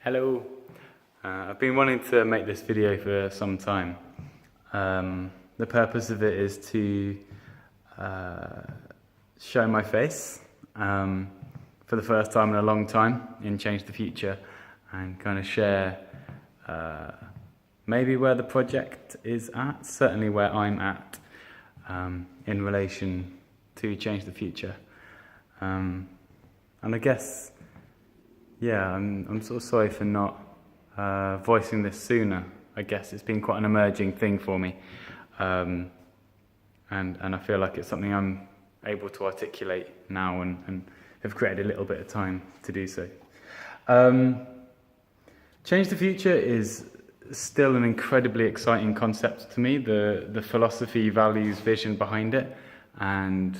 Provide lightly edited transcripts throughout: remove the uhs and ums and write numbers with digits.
Hello. I've been wanting to make this video for some time. The purpose of it is to show my face for the first time in a long time in Change the Future, and kind of share maybe where the project is at, certainly where I'm at in relation to Change the Future. And I guess, yeah, I'm sort of sorry for not voicing this sooner. I guess it's been quite an emerging thing for me, and I feel like it's something I'm able to articulate now, and have created a little bit of time to do so. Change the Future is still an incredibly exciting concept to me. The philosophy, values, vision behind it, and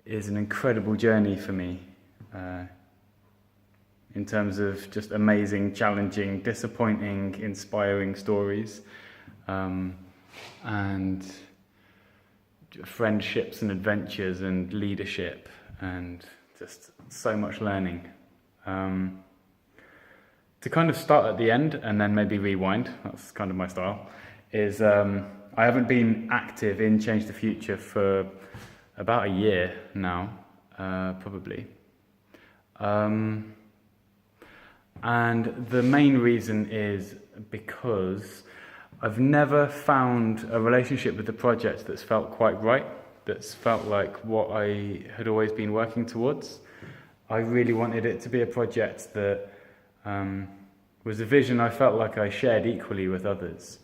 is an incredible journey for me. In terms of just amazing, challenging, disappointing, inspiring stories, and friendships and adventures and leadership, and just so much learning. To kind of start at the end and then maybe rewind, that's kind of my style, is I haven't been active in Change the Future for about a year now, probably. And the main reason is because I've never found a relationship with the project that's felt quite right, that's felt like what I had always been working towards. I really wanted it to be a project that was a vision I felt like I shared equally with others.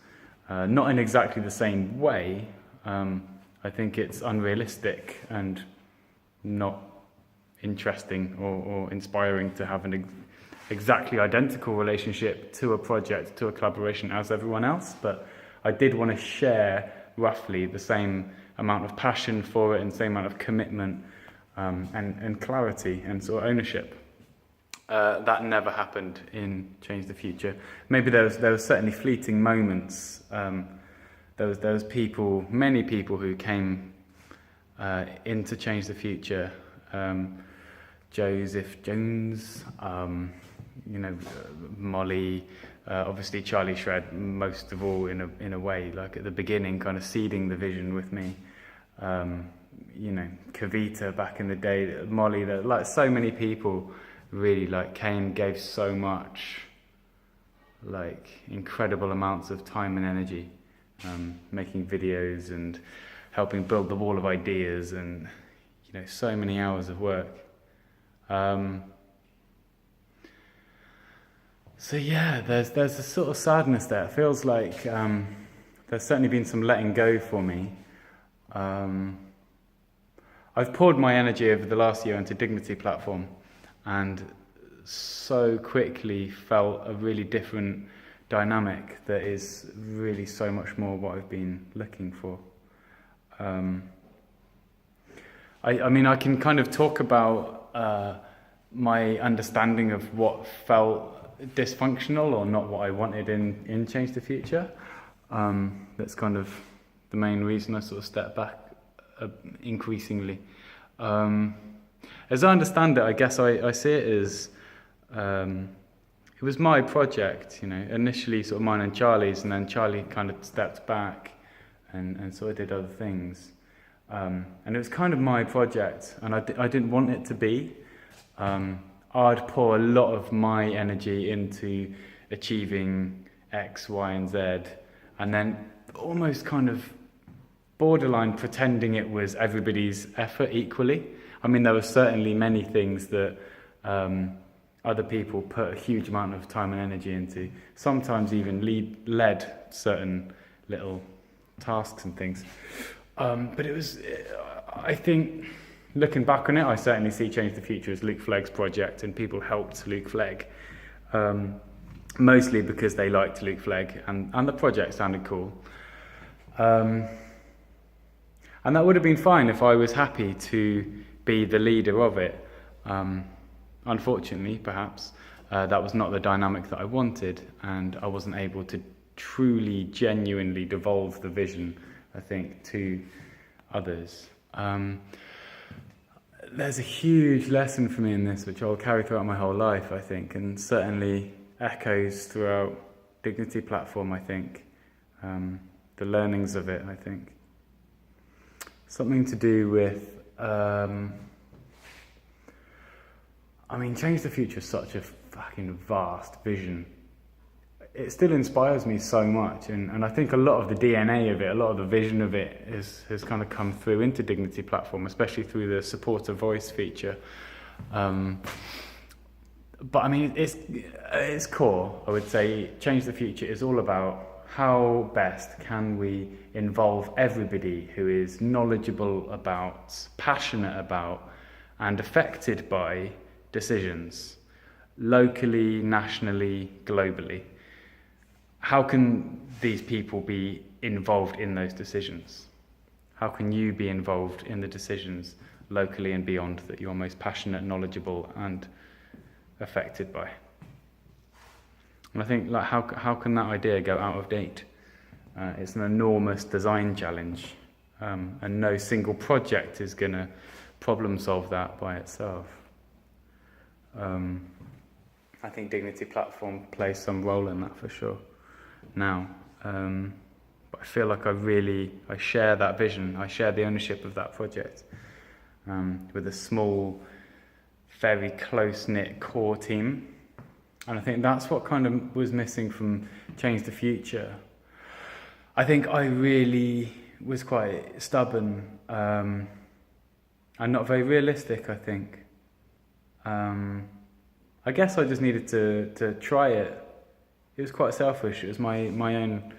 Not in exactly the same way. I think it's unrealistic and not interesting or inspiring to have an exactly identical relationship to a project, to a collaboration as everyone else, but I did want to share roughly the same amount of passion for it and same amount of commitment and clarity and sort of ownership. That never happened in Change the Future. Maybe there was certainly fleeting moments. There was people, many people who came into Change the Future. Joseph Jones, Molly, obviously Charlie Shred, most of all in a way, like at the beginning, kind of seeding the vision with me. Kavita back in the day, Molly, like so many people really came, gave so much, incredible amounts of time and energy, making videos and helping build the wall of ideas, and so many hours of work. So yeah, there's a sort of sadness there. It feels like there's certainly been some letting go for me. I've poured my energy over the last year into Dignity platform, and so quickly felt a really different dynamic that is really so much more what I've been looking for. I mean, I can kind of talk about my understanding of what felt dysfunctional or not what I wanted in Change the Future. That's kind of the main reason I sort of stepped back increasingly. As I understand it, I guess I see it as it was my project, initially sort of mine and Charlie's, and then Charlie kind of stepped back and sort of did other things. And it was kind of my project, and I didn't want it to be. I'd pour a lot of my energy into achieving X, Y, and Z, and then almost kind of borderline pretending it was everybody's effort equally. I mean, there were certainly many things that other people put a huge amount of time and energy into, sometimes even led certain little tasks and things. But it was, I think, looking back on it, I certainly see Change the Future as Luke Flegg's project, and people helped Luke Flegg, mostly because they liked Luke Flegg, and the project sounded cool. And that would have been fine if I was happy to be the leader of it. Unfortunately, perhaps, that was not the dynamic that I wanted, and I wasn't able to truly, genuinely devolve the vision, I think, to others. there's a huge lesson for me in this, which I'll carry throughout my whole life, I think, and certainly echoes throughout Dignity Platform, I think. The learnings of it, I think. Something to do with, Change the Future is such a fucking vast vision. It still inspires me so much, and I think a lot of the DNA of it, a lot of the vision of it has kind of come through into Dignity Platform, especially through the supporter voice feature. But its core, I would say, Change the Future is all about how best can we involve everybody who is knowledgeable about, passionate about, and affected by decisions, locally, nationally, globally. How can these people be involved in those decisions? How can you be involved in the decisions locally and beyond that you're most passionate, knowledgeable, and affected by? And I think, how can that idea go out of date? It's an enormous design challenge, and no single project is going to problem solve that by itself. I think Dignity Platform plays some role in that for sure now. But I feel like I share that vision, I share the ownership of that project with a small, very close-knit core team. And I think that's what kind of was missing from Change the Future. I think I really was quite stubborn and not very realistic, I think. I guess I just needed to try it. It was quite selfish. It was my own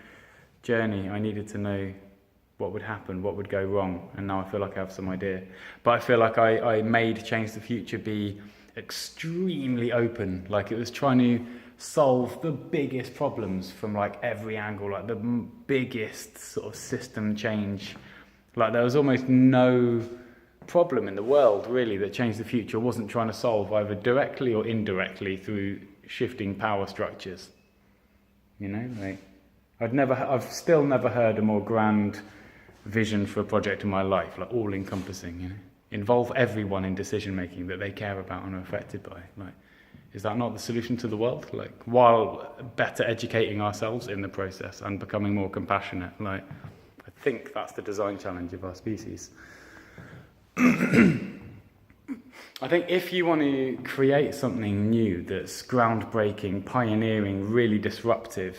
journey. I needed to know what would happen, what would go wrong, and now I feel like I have some idea. But I feel like I made Change the Future be extremely open. Like, it was trying to solve the biggest problems from like every angle, like the biggest sort of system change. Like, there was almost no problem in the world really that Change the Future wasn't trying to solve, either directly or indirectly, through shifting power structures. You know, like, I've still never heard a more grand vision for a project in my life, like all encompassing, you know. Involve everyone in decision making that they care about and are affected by. Like, is that not the solution to the world? Like, while better educating ourselves in the process and becoming more compassionate. Like, I think that's the design challenge of our species. I think if you want to create something new that's groundbreaking, pioneering, really disruptive,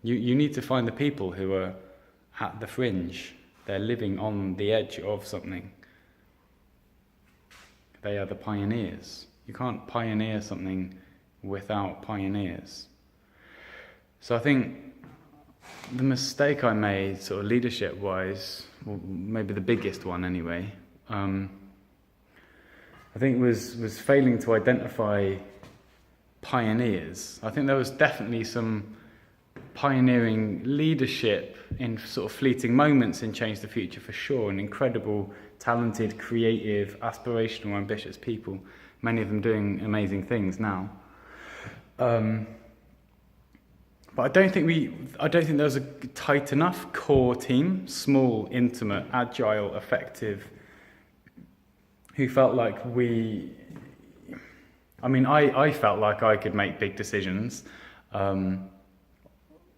you need to find the people who are at the fringe. They're living on the edge of something. They are the pioneers. You can't pioneer something without pioneers. So I think the mistake I made, sort of leadership-wise, or maybe the biggest one anyway, I think was failing to identify pioneers. I think there was definitely some pioneering leadership in sort of fleeting moments in Change the Future for sure, and incredible, talented, creative, aspirational, ambitious people, many of them doing amazing things now. But I don't think there was a tight enough core team, small, intimate, agile, effective, who felt like I felt like I could make big decisions,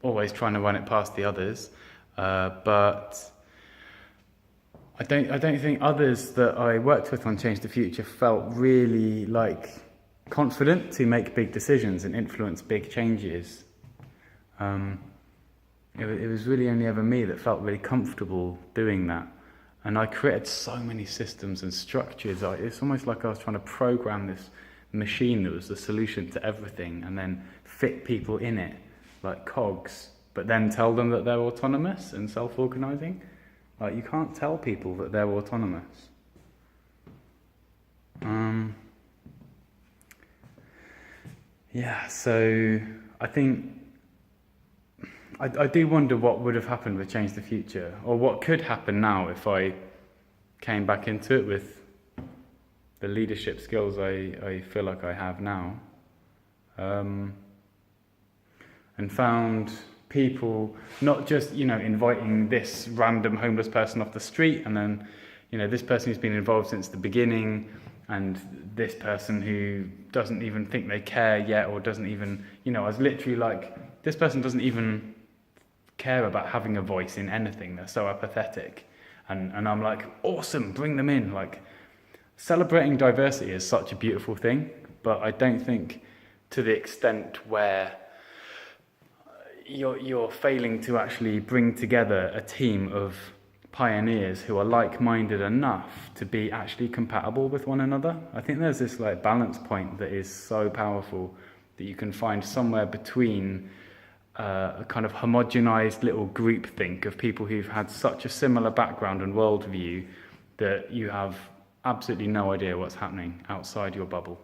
always trying to run it past the others, but I don't think others that I worked with on Change the Future felt really like confident to make big decisions and influence big changes. It was really only ever me that felt really comfortable doing that, and I created so many systems and structures. It's almost like I was trying to program this machine that was the solution to everything, and then fit people in it like cogs, but then tell them that they're autonomous and self-organizing. Like, you can't tell people that they're autonomous. So I think I do wonder what would have happened with Change the Future, or what could happen now if I came back into it with the leadership skills I feel like I have now, and found people, not just, inviting this random homeless person off the street and then, this person who's been involved since the beginning and this person who doesn't even think they care yet or doesn't even, I was literally like, this person doesn't even care about having a voice in anything. They're so apathetic. And I'm like, awesome, bring them in. Like, celebrating diversity is such a beautiful thing, but I don't think to the extent where you're failing to actually bring together a team of pioneers who are like-minded enough to be actually compatible with one another. I think there's this like balance point that is so powerful that you can find somewhere between a kind of homogenized little groupthink of people who've had such a similar background and worldview that you have absolutely no idea what's happening outside your bubble.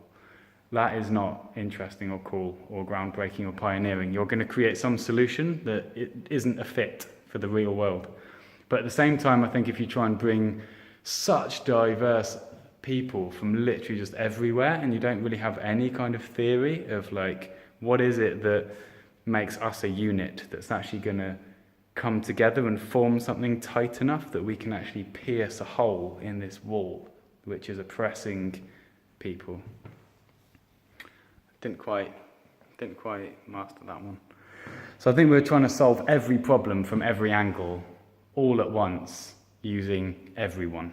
That is not interesting or cool or groundbreaking or pioneering. You're going to create some solution that it isn't a fit for the real world. But at the same time, I think if you try and bring such diverse people from literally just everywhere and you don't really have any kind of theory of like, what is it that makes us a unit that's actually going to come together and form something tight enough that we can actually pierce a hole in this wall, which is oppressing people. Didn't quite master that one. So I think we're trying to solve every problem from every angle, all at once, using everyone.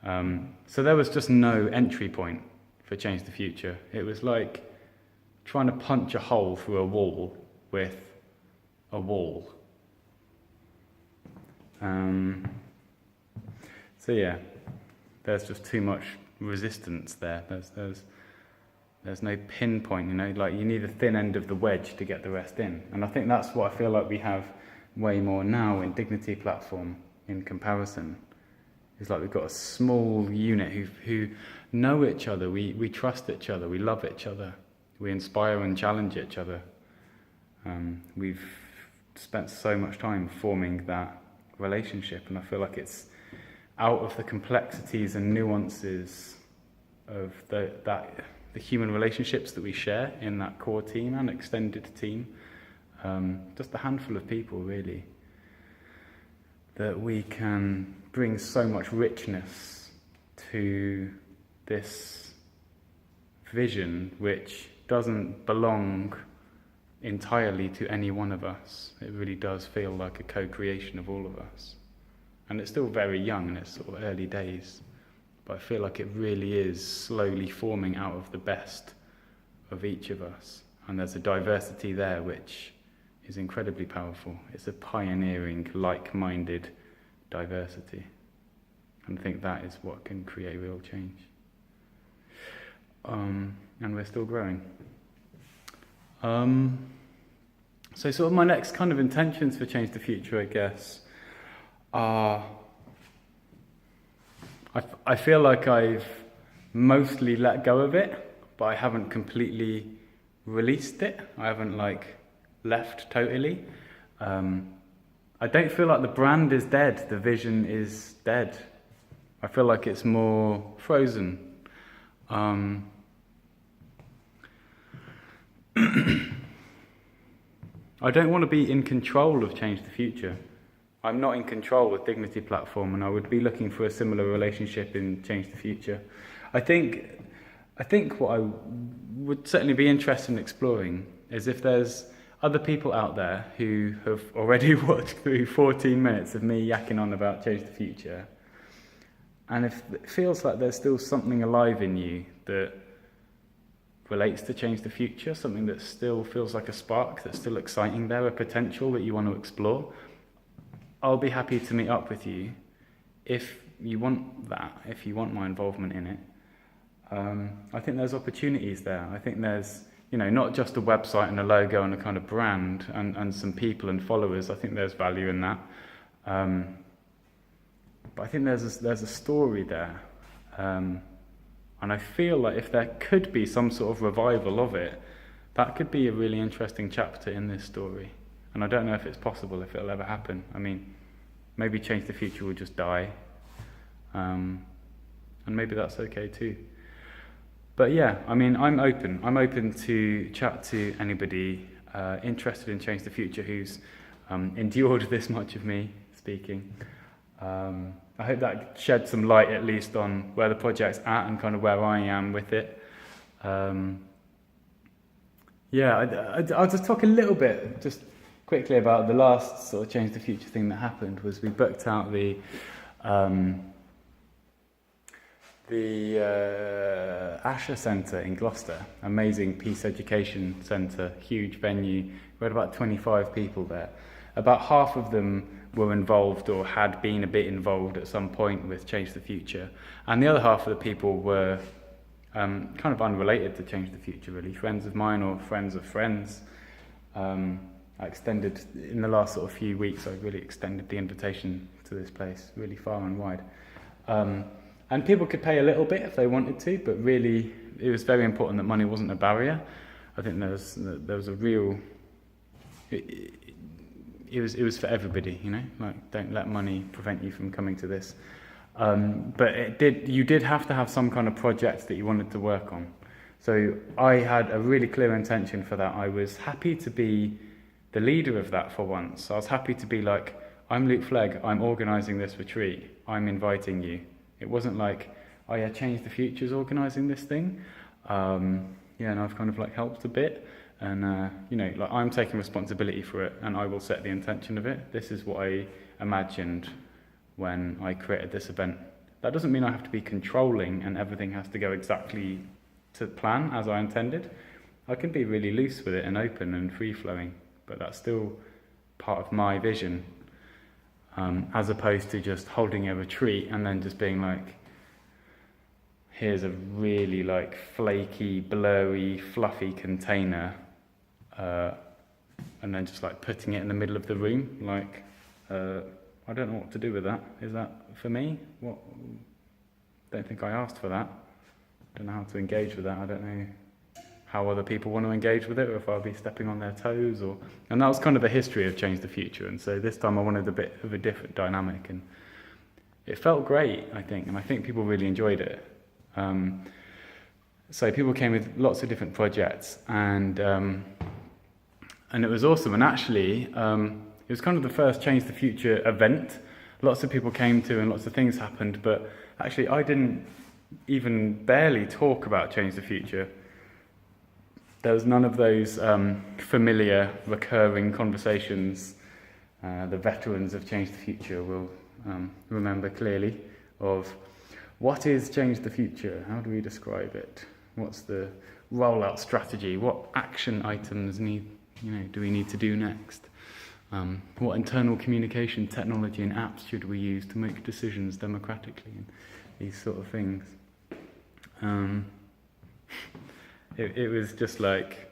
So there was just no entry point for Change the Future. It was like trying to punch a hole through a wall with a wall. So yeah, there's just too much resistance there. There's no pinpoint, like you need the thin end of the wedge to get the rest in. And I think that's what I feel like we have way more now in Dignity Platform in comparison. It's like we've got a small unit who know each other, we trust each other, we love each other, we inspire and challenge each other. We've spent so much time forming that relationship, and I feel like it's out of the complexities and nuances of the human relationships that we share in that core team and extended team. Just a handful of people, really, that we can bring so much richness to this vision, which doesn't belong entirely to any one of us. It really does feel like a co-creation of all of us. And it's still very young in its sort of early days, but I feel like it really is slowly forming out of the best of each of us. And there's a diversity there which is incredibly powerful. It's a pioneering, like-minded diversity. And I think that is what can create real change. And we're still growing. So sort of my next kind of intentions for Change the Future, I guess, are... I feel like I've mostly let go of it, but I haven't completely released it. I haven't left totally. I don't feel like the brand is dead, the vision is dead. I feel like it's more frozen. I don't want to be in control of Change the Future. I'm not in control with Dignity Platform, and I would be looking for a similar relationship in Change the Future. I think what I would certainly be interested in exploring is if there's other people out there who have already watched through 14 minutes of me yakking on about Change the Future, and if it feels like there's still something alive in you that relates to Change the Future, something that still feels like a spark, that's still exciting there, a potential that you want to explore, I'll be happy to meet up with you if you want that, if you want my involvement in it. I think there's opportunities there. I think there's, not just a website and a logo and a kind of brand and some people and followers. I think there's value in that. But I think there's a story there. And I feel like if there could be some sort of revival of it, that could be a really interesting chapter in this story. And I don't know if it's possible, if it'll ever happen. I mean, maybe Change the Future will just die. And maybe that's okay too. But yeah, I mean, I'm open. I'm open to chat to anybody. interested in Change the Future who's endured this much of me speaking. I hope that shed some light at least on where the project's at and kind of where I am with it. I'll just talk a little bit, just quickly, about the last sort of Change the Future thing that happened. Was we booked out the Asher Centre in Gloucester, amazing peace education centre, huge venue. We had about 25 people there. About half of them were involved or had been a bit involved at some point with Change the Future, and the other half of the people were kind of unrelated to Change the Future, really, friends of mine or friends of friends. I extended, in the last sort of few weeks, I really extended the invitation to this place really far and wide. And people could pay a little bit if they wanted to, but really it was very important that money wasn't a barrier. I think there was a real... It was for everybody, you know, like, don't let money prevent you from coming to this. But you did have to have some kind of project that you wanted to work on. So I had a really clear intention for that. I was happy to be the leader of that for once. I was happy to be like, I'm Luke Flegg, I'm organising this retreat, I'm inviting you. It wasn't like, oh yeah, Change the Future's organising this thing. And I've kind of like helped a bit. And, like, I'm taking responsibility for it, and I will set the intention of it. This is what I imagined when I created this event. That doesn't mean I have to be controlling and everything has to go exactly to plan as I intended. I can be really loose with it and open and free-flowing, but that's still part of my vision, as opposed to just holding a retreat and then just being like, here's a really like flaky, blurry, fluffy container, and then just like putting it in the middle of the room. Like, I don't know what to do with that. Is that for me? What? Don't think I asked for that. Don't know how to engage with that. I don't know how other people want to engage with it, or if I'll be stepping on their toes. And that was kind of the history of Change the Future. And so this time I wanted a bit of a different dynamic, and it felt great, I think, and I think people really enjoyed it. So people came with lots of different projects, and it was awesome. And actually, it was kind of the first Change the Future event. Lots of people came to, and lots of things happened. But actually, I didn't even barely talk about Change the Future. There was none of those familiar, recurring conversations the veterans of Change the Future will remember clearly of. What is Change the Future? How do we describe it? What's the rollout strategy? What action items do we need to do next? What internal communication technology and apps should we use to make decisions democratically? And these sort of things. It was just like,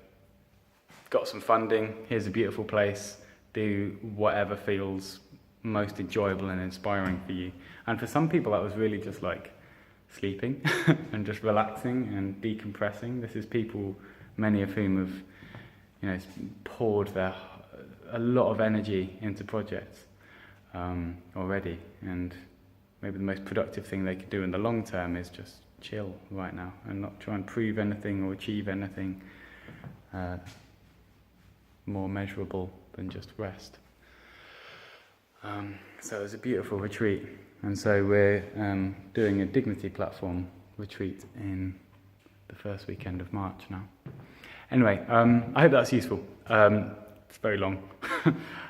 got some funding, here's a beautiful place, do whatever feels most enjoyable and inspiring for you. And for some people that was really just like sleeping and just relaxing and decompressing. This is people, many of whom have poured a lot of energy into projects already, and maybe the most productive thing they could do in the long term is just chill right now and not try and prove anything or achieve anything more measurable than just rest. So it was a beautiful retreat, and so we're doing a Dignity Platform retreat in the first weekend of March now. Anyway, I hope that's useful. It's very long.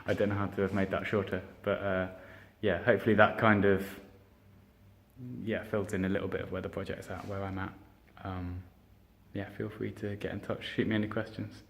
I don't know how to have made that shorter, but hopefully that kind of filled in a little bit of where the project's at, where I'm at. Feel free to get in touch, shoot me any questions.